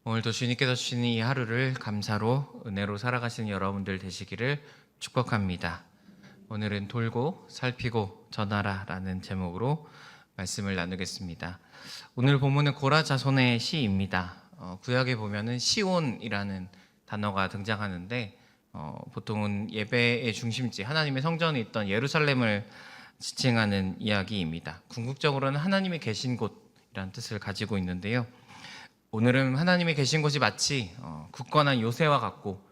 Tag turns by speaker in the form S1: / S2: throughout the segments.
S1: 오늘도 주님께서 주시는 이 하루를 감사로 은혜로 살아가시는 여러분들 되시기를 축복합니다. 오늘은 돌고 살피고 전하라 라는 제목으로 말씀을 나누겠습니다. 오늘 본문은 고라 자손의 시입니다. 구약에 보면은 시온이라는 단어가 등장하는데 보통은 예배의 중심지 하나님의 성전이 있던 예루살렘을 지칭하는 이야기입니다. 궁극적으로는 하나님이 계신 곳이라는 뜻을 가지고 있는데요. 오늘은 하나님이 계신 곳이 마치 굳건한 요새와 같고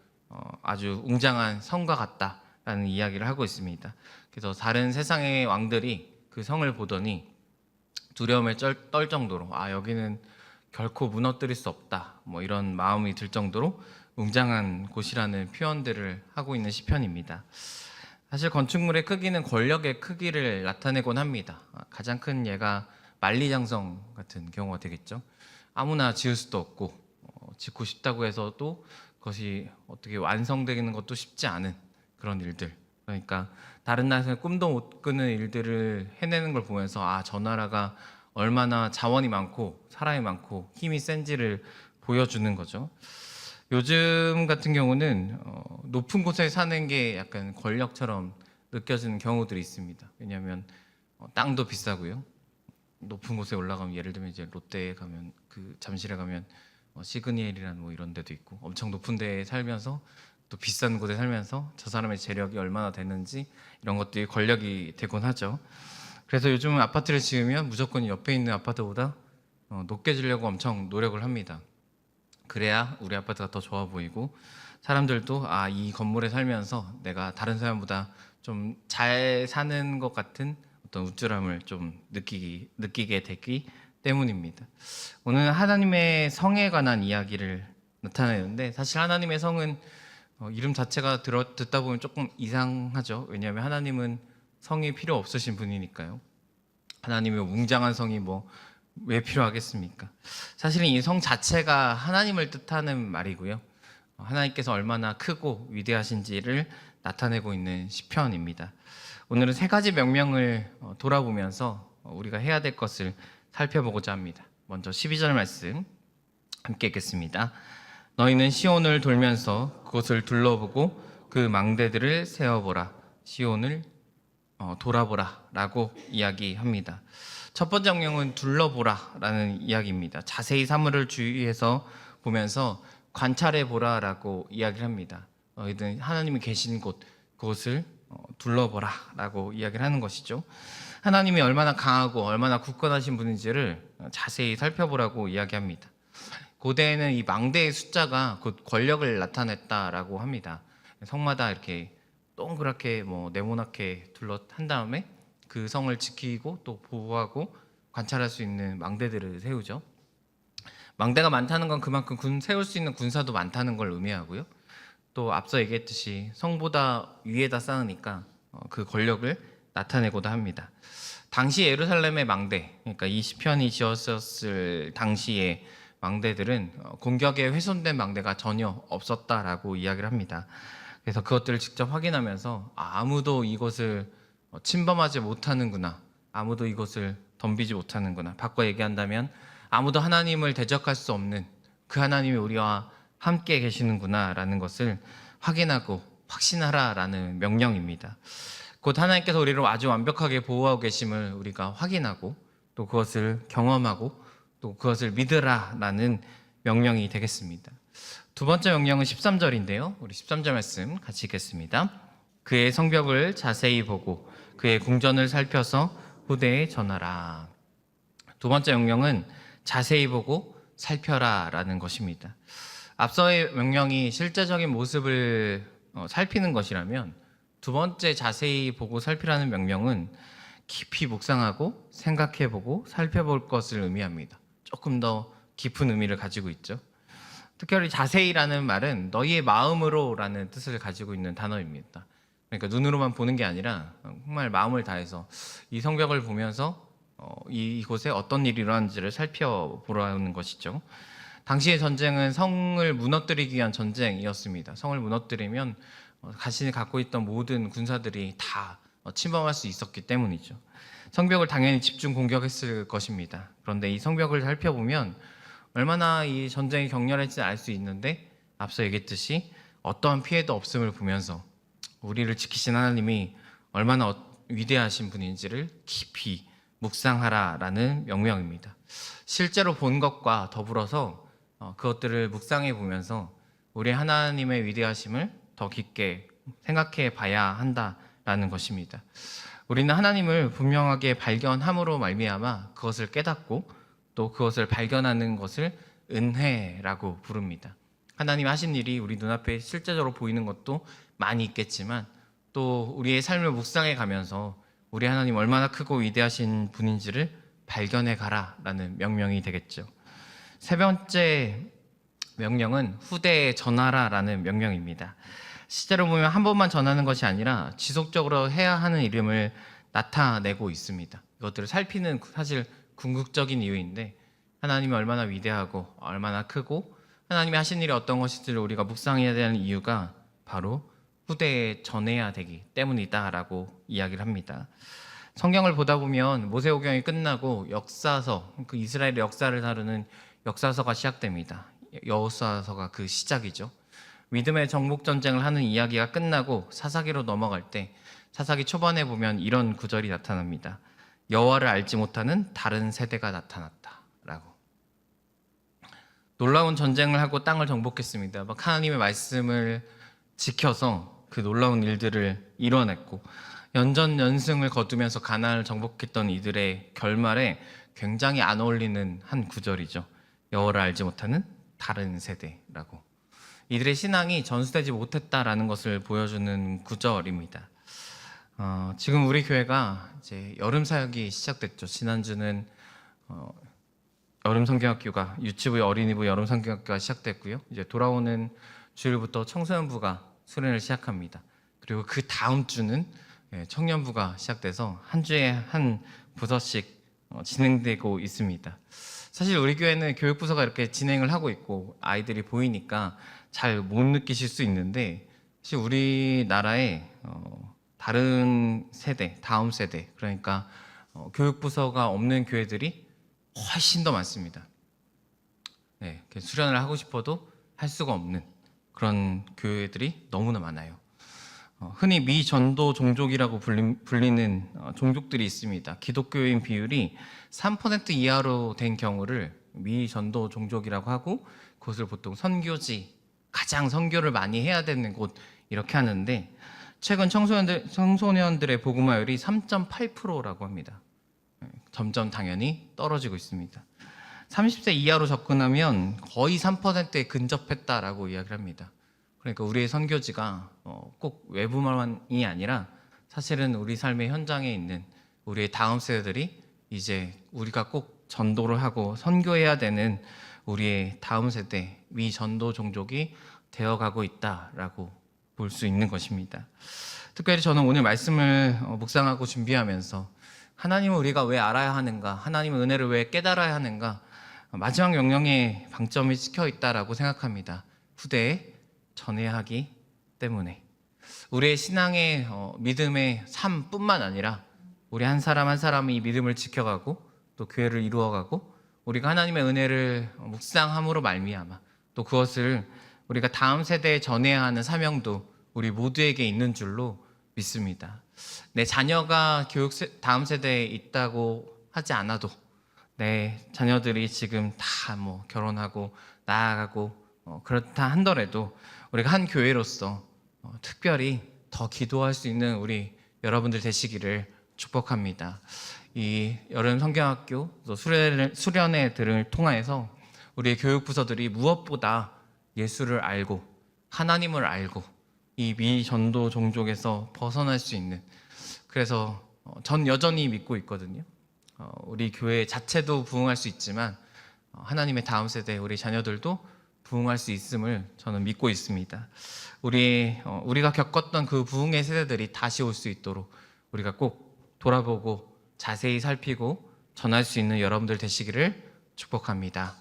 S1: 아주 웅장한 성과 같다라는 이야기를 하고 있습니다. 그래서 다른 세상의 왕들이 그 성을 보더니 두려움에 떨 정도로 여기는 결코 무너뜨릴 수 없다 뭐 이런 마음이 들 정도로 웅장한 곳이라는 표현들을 하고 있는 시편입니다. 사실 건축물의 크기는 권력의 크기를 나타내곤 합니다. 가장 큰 예가 만리장성 같은 경우가 되겠죠. 아무나 지을 수도 없고 짓고 싶다고 해서도 그것이 어떻게 완성되는 것도 쉽지 않은 그런 일들. 그러니까 다른 나라에서 꿈도 못 꾸는 일들을 해내는 걸 보면서 저 나라가 얼마나 자원이 많고 사람이 많고 힘이 센지를 보여주는 거죠. 요즘 같은 경우는 높은 곳에 사는 게 약간 권력처럼 느껴지는 경우들이 있습니다. 왜냐하면 땅도 비싸고요. 높은 곳에 올라가면 예를 들면 이제 롯데에 가면 그 잠실에 가면 시그니엘이라는 뭐 이런 데도 있고 엄청 높은 데에 살면서 또 비싼 곳에 살면서 저 사람의 재력이 얼마나 되는지 이런 것들이 권력이 되곤 하죠. 그래서 요즘은 아파트를 지으면 무조건 옆에 있는 아파트보다 높게 지려고 엄청 노력을 합니다. 그래야 우리 아파트가 더 좋아 보이고 사람들도 이 건물에 살면서 내가 다른 사람보다 좀 잘 사는 것 같은 어떤 우쭐함을 좀 느끼게 되기 때문입니다. 오늘 하나님의 성에 관한 이야기를 나타내는데 사실 하나님의 성은 이름 자체가 듣다 보면 조금 이상하죠. 왜냐하면 하나님은 성이 필요 없으신 분이니까요. 하나님의 웅장한 성이 왜 필요하겠습니까? 사실은 이 성 자체가 하나님을 뜻하는 말이고요. 하나님께서 얼마나 크고 위대하신지를 나타내고 있는 시편입니다. 오늘은 세 가지 명령을 돌아보면서 우리가 해야 될 것을 살펴보고자 합니다. 먼저 12절 말씀 함께 읽겠습니다. 너희는 시온을 돌면서 그곳을 둘러보고 그 망대들을 세어보라. 시온을 돌아보라 라고 이야기합니다. 첫 번째 명령은 둘러보라 라는 이야기입니다. 자세히 사물을 주의해서 보면서 관찰해 보라 라고 이야기를 합니다. 너희들 하나님이 계신 그곳을 둘러보라 라고 이야기를 하는 것이죠. 하나님이 얼마나 강하고 얼마나 굳건하신 분인지를 자세히 살펴보라고 이야기합니다. 고대에는 이 망대의 숫자가 곧 권력을 나타냈다라고 합니다. 성마다 이렇게 동그랗게 네모나게 둘러한 다음에 그 성을 지키고 또 보호하고 관찰할 수 있는 망대들을 세우죠. 망대가 많다는 건 그만큼 세울 수 있는 군사도 많다는 걸 의미하고요. 또 앞서 얘기했듯이 성보다 위에다 쌓으니까 그 권력을 나타내고도 합니다. 당시 예루살렘의 망대, 그러니까 이 시편이 지었을 당시의 망대들은 공격에 훼손된 망대가 전혀 없었다라고 이야기를 합니다. 그래서 그것들을 직접 확인하면서 아무도 이것을 침범하지 못하는구나, 아무도 이것을 덤비지 못하는구나, 바꿔 얘기한다면 아무도 하나님을 대적할 수 없는 그 하나님이 우리와 함께 계시는구나 라는 것을 확인하고 확신하라라는 명령입니다. 곧 하나님께서 우리를 아주 완벽하게 보호하고 계심을 우리가 확인하고 또 그것을 경험하고 또 그것을 믿으라라는 명령이 되겠습니다. 두 번째 명령은 13절인데요. 우리 13절 말씀 같이 읽겠습니다. 그의 성벽을 자세히 보고 그의 궁전을 살펴서 후대에 전하라. 두 번째 명령은 자세히 보고 살펴라라는 것입니다. 앞서의 명령이 실제적인 모습을 살피는 것이라면 두 번째 자세히 보고 살피라는 명령은 깊이 묵상하고 생각해보고 살펴볼 것을 의미합니다. 조금 더 깊은 의미를 가지고 있죠. 특별히 자세히라는 말은 너희의 마음으로라는 뜻을 가지고 있는 단어입니다. 그러니까 눈으로만 보는 게 아니라 정말 마음을 다해서 이 성벽을 보면서 이곳에 어떤 일이 일어나는지를 살펴보라는 것이죠. 당시의 전쟁은 성을 무너뜨리기 위한 전쟁이었습니다. 성을 무너뜨리면 자신이 갖고 있던 모든 군사들이 다 침범할 수 있었기 때문이죠. 성벽을 당연히 집중 공격했을 것입니다. 그런데 이 성벽을 살펴보면 얼마나 이 전쟁이 격렬할지 알 수 있는데, 앞서 얘기했듯이 어떠한 피해도 없음을 보면서 우리를 지키신 하나님이 얼마나 위대하신 분인지를 깊이 묵상하라라는 명령입니다. 실제로 본 것과 더불어서 그것들을 묵상해 보면서 우리 하나님의 위대하심을 더 깊게 생각해 봐야 한다라는 것입니다. 우리는 하나님을 분명하게 발견함으로 말미암아 그것을 깨닫고 또 그것을 발견하는 것을 은혜라고 부릅니다. 하나님 하신 일이 우리 눈앞에 실제적으로 보이는 것도 많이 있겠지만 또 우리의 삶을 묵상해 가면서 우리 하나님 얼마나 크고 위대하신 분인지를 발견해 가라라는 명령이 되겠죠. 세 번째 명령은 후대에 전하라라는 명령입니다. 실제로 보면 한 번만 전하는 것이 아니라 지속적으로 해야 하는 이름을 나타내고 있습니다. 이것들을 살피는 사실 궁극적인 이유인데, 하나님이 얼마나 위대하고 얼마나 크고 하나님이 하신 일이 어떤 것인지를 우리가 묵상해야 되는 이유가 바로 후대에 전해야 되기 때문이다라고 이야기를 합니다. 성경을 보다 보면 모세오경이 끝나고 역사서, 그 이스라엘의 역사를 다루는 역사서가 시작됩니다. 여호수아서가 그 시작이죠. 믿음의 정복 전쟁을 하는 이야기가 끝나고 사사기로 넘어갈 때 사사기 초반에 보면 이런 구절이 나타납니다. 여호와를 알지 못하는 다른 세대가 나타났다라고. 놀라운 전쟁을 하고 땅을 정복했습니다. 막 하나님의 말씀을 지켜서 그 놀라운 일들을 이뤄냈고 연전연승을 거두면서 가나안을 정복했던 이들의 결말에 굉장히 안 어울리는 한 구절이죠. 여호와를 알지 못하는 다른 세대라고. 이들의 신앙이 전수되지 못했다라는 것을 보여주는 구절입니다. 지금 우리 교회가 이제 여름 사역이 시작됐죠. 지난주는 여름 성경학교가, 유치부 어린이부 여름 성경학교가 시작됐고요. 이제 돌아오는 주일부터 청소년부가 수련을 시작합니다. 그리고 그 다음 주는 청년부가 시작돼서 한 주에 한 부서씩 진행되고 있습니다. 사실 우리 교회는 교육부서가 이렇게 진행을 하고 있고 아이들이 보이니까 잘 못 느끼실 수 있는데, 사실 우리나라에 다른 세대, 다음 세대, 그러니까 교육부서가 없는 교회들이 훨씬 더 많습니다. 네, 수련을 하고 싶어도 할 수가 없는 그런 교회들이 너무나 많아요. 흔히 미전도 종족이라고 불리는 종족들이 있습니다. 기독교인 비율이 3% 이하로 된 경우를 미전도 종족이라고 하고, 그것을 보통 선교지, 가장 선교를 많이 해야 되는 곳 이렇게 하는데, 최근 청소년들의 복음화율이 3.8%라고 합니다. 점점 당연히 떨어지고 있습니다. 30세 이하로 접근하면 거의 3%에 근접했다라고 이야기를 합니다. 그러니까 우리의 선교지가 꼭 외부만이 아니라 사실은 우리 삶의 현장에 있는 우리의 다음 세대들이 이제 우리가 꼭 전도를 하고 선교해야 되는 우리의 다음 세대 미전도 종족이 되어가고 있다라고 볼 수 있는 것입니다. 특별히 저는 오늘 말씀을 묵상하고 준비하면서 하나님을 우리가 왜 알아야 하는가, 하나님의 은혜를 왜 깨달아야 하는가, 마지막 명령에 방점이 찍혀 있다라고 생각합니다. 후대에 전해야 하기 때문에. 우리의 신앙의 믿음의 삶뿐만 아니라 우리 한 사람 한 사람이 이 믿음을 지켜가고 또 교회를 이루어가고 우리가 하나님의 은혜를 묵상함으로 말미암아 또 그것을 우리가 다음 세대에 전해야 하는 사명도 우리 모두에게 있는 줄로 믿습니다. 내 자녀가 다음 세대에 있다고 하지 않아도 내 자녀들이 지금 다 결혼하고 나아가고 그렇다 한더라도 우리가 한 교회로서 특별히 더 기도할 수 있는 우리 여러분들 되시기를 축복합니다. 이 여름 성경학교 또 수련회들을 통해서 우리의 교육부서들이 무엇보다 예수를 알고 하나님을 알고 이 미전도 종족에서 벗어날 수 있는, 그래서 전 여전히 믿고 있거든요. 우리 교회 자체도 부흥할 수 있지만 하나님의 다음 세대 우리 자녀들도 부흥할 수 있음을 저는 믿고 있습니다. 우리가 겪었던 그 부흥의 세대들이 다시 올 수 있도록 우리가 꼭 돌아보고 자세히 살피고 전할 수 있는 여러분들 되시기를 축복합니다.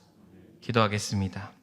S1: 기도하겠습니다.